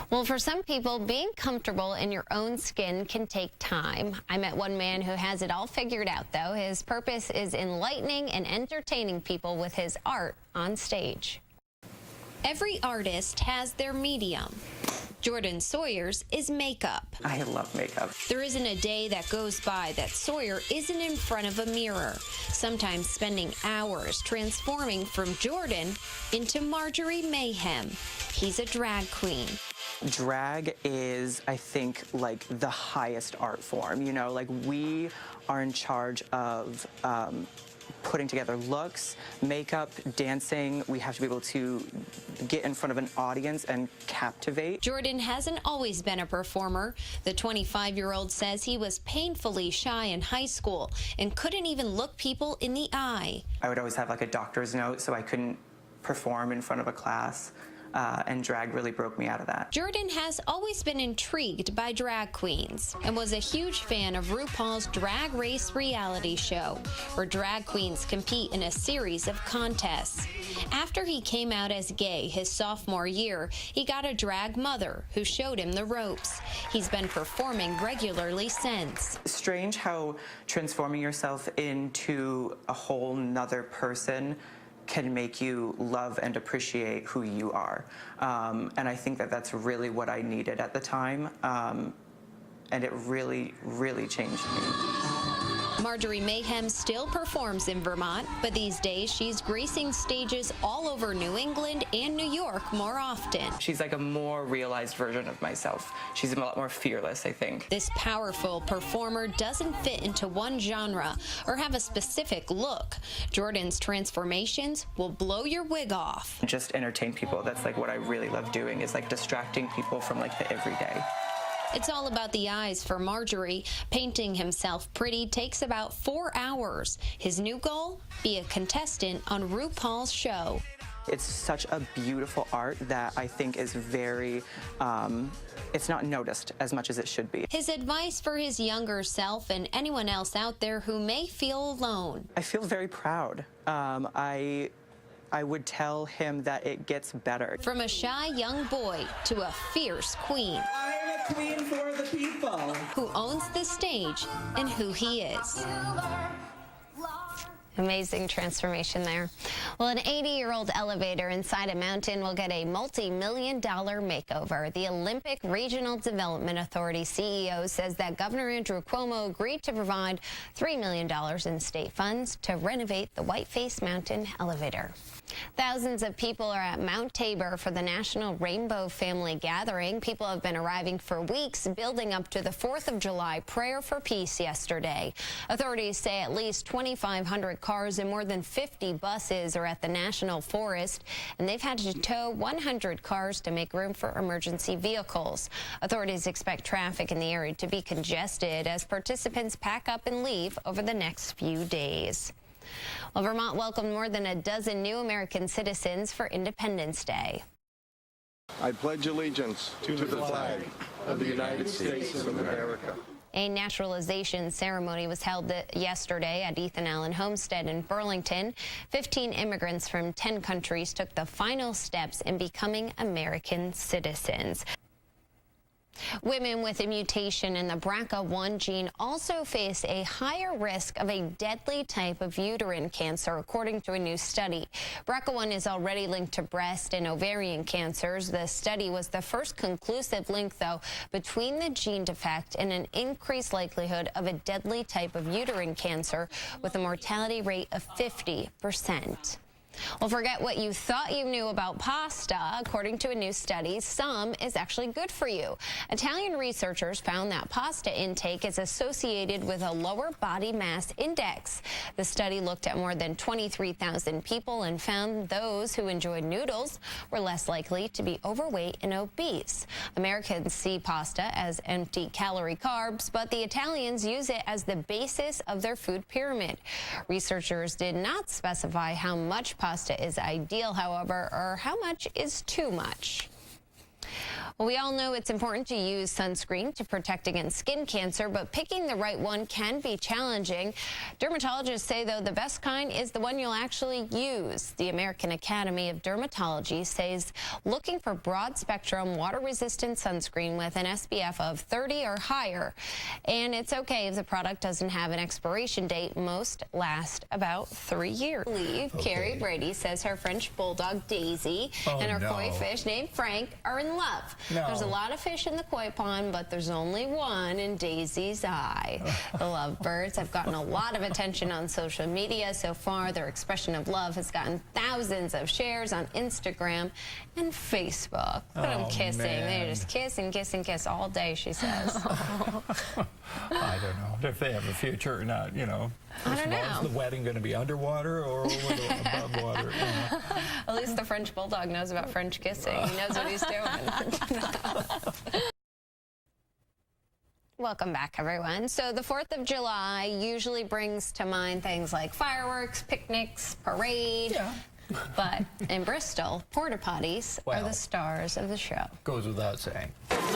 Well, for some people, being comfortable in your own skin can take time. I met one man who has it all figured out, though. His purpose is enlightening and entertaining people with his art on stage. Every artist has their medium. Jordan Sawyer's is makeup. I love makeup. There isn't a day that goes by that Sawyer isn't in front of a mirror, sometimes spending hours transforming from Jordan into Marjorie Mayhem. He's a drag queen. Drag is, I think, like the highest art form. You know, like we are in charge of putting together looks, makeup, dancing. We have to be able to get in front of an audience and captivate. Jordan hasn't always been a performer. The 25-year-old says he was painfully shy in high school and couldn't even look people in the eye. I would always have like a doctor's note, so I couldn't perform in front of a class. And drag really broke me out of that. Jordan has always been intrigued by drag queens and was a huge fan of RuPaul's Drag Race reality show, where drag queens compete in a series of contests. After he came out as gay his sophomore year, he got a drag mother who showed him the ropes. He's been performing regularly since. Strange how transforming yourself into a whole nother person can make you love and appreciate who you are. And I think that that's really what I needed at the time. And it really, really changed me. Marjorie Mayhem still performs in Vermont, but these days she's gracing stages all over New England and New York more often. She's like a more realized version of myself. She's a lot more fearless, I think. This powerful performer doesn't fit into one genre or have a specific look. Jordan's transformations will blow your wig off. Just entertain people. That's like what I really love doing, is like distracting people from like the everyday. It's all about the eyes for Marjorie. Painting himself pretty takes about 4 hours. His new goal? Be a contestant on RuPaul's show. It's such a beautiful art that I think is very, it's not noticed as much as it should be. His advice for his younger self and anyone else out there who may feel alone. I feel very proud. I would tell him that it gets better. From a shy young boy to a fierce queen. I am a queen for the people. Who owns the stage and who he is. Amazing transformation there. Well, an 80-year-old elevator inside a mountain will get a multi-million-dollar makeover. The Olympic Regional Development Authority CEO says that Governor Andrew Cuomo agreed to provide $3 million in state funds to renovate the Whiteface Mountain elevator. Thousands of people are at Mount Tabor for the National Rainbow Family Gathering. People have been arriving for weeks, building up to the 4th of July prayer for peace yesterday. Authorities say at least 2,500 cars and more than 50 buses are at the National Forest, and they've had to tow 100 cars to make room for emergency vehicles. Authorities expect traffic in the area to be congested as participants pack up and leave over the next few days. Well, Vermont welcomed more than a dozen new American citizens for Independence Day. I pledge allegiance to the flag of the United States of America. A naturalization ceremony was held yesterday at Ethan Allen Homestead in Burlington. 15 immigrants from 10 countries took the final steps in becoming American citizens. Women with a mutation in the BRCA1 gene also face a higher risk of a deadly type of uterine cancer, according to a new study. BRCA1 is already linked to breast and ovarian cancers. The study was the first conclusive link, though, between the gene defect and an increased likelihood of a deadly type of uterine cancer with a mortality rate of 50%. Well, forget what you thought you knew about pasta. According to a new study, some is actually good for you. Italian researchers found that pasta intake is associated with a lower body mass index. The study looked at more than 23,000 people and found those who enjoyed noodles were less likely to be overweight and obese. Americans see pasta as empty calorie carbs, but the Italians use it as the basis of their food pyramid. Researchers did not specify how much pasta is ideal, however, or how much is too much. Well, we all know it's important to use sunscreen to protect against skin cancer, but picking the right one can be challenging. Dermatologists say, though, the best kind is the one you'll actually use. The American Academy of Dermatology says looking for broad-spectrum, water-resistant sunscreen with an SPF of 30 or higher. And it's okay if the product doesn't have an expiration date. Most last about 3 years. Carrie Brady says her French bulldog, Daisy, and her koi fish named Frank are in love. There's a lot of fish in the koi pond, but there's only one in Daisy's eye. The lovebirds have gotten a lot of attention on social media so far. Their expression of love has gotten thousands of shares on Instagram and Facebook. Look at them kissing. They just kiss and kiss and kiss all day, she says. I don't know if they have a future or not, you know. I don't know. Is the wedding going to be underwater or above water? You know? At least the French bulldog knows about French kissing. He knows what he's doing. Welcome back, everyone. So the 4th of July usually brings to mind things like fireworks, picnics, parade. Yeah. But in Bristol, porta potties are the stars of the show. Goes without saying.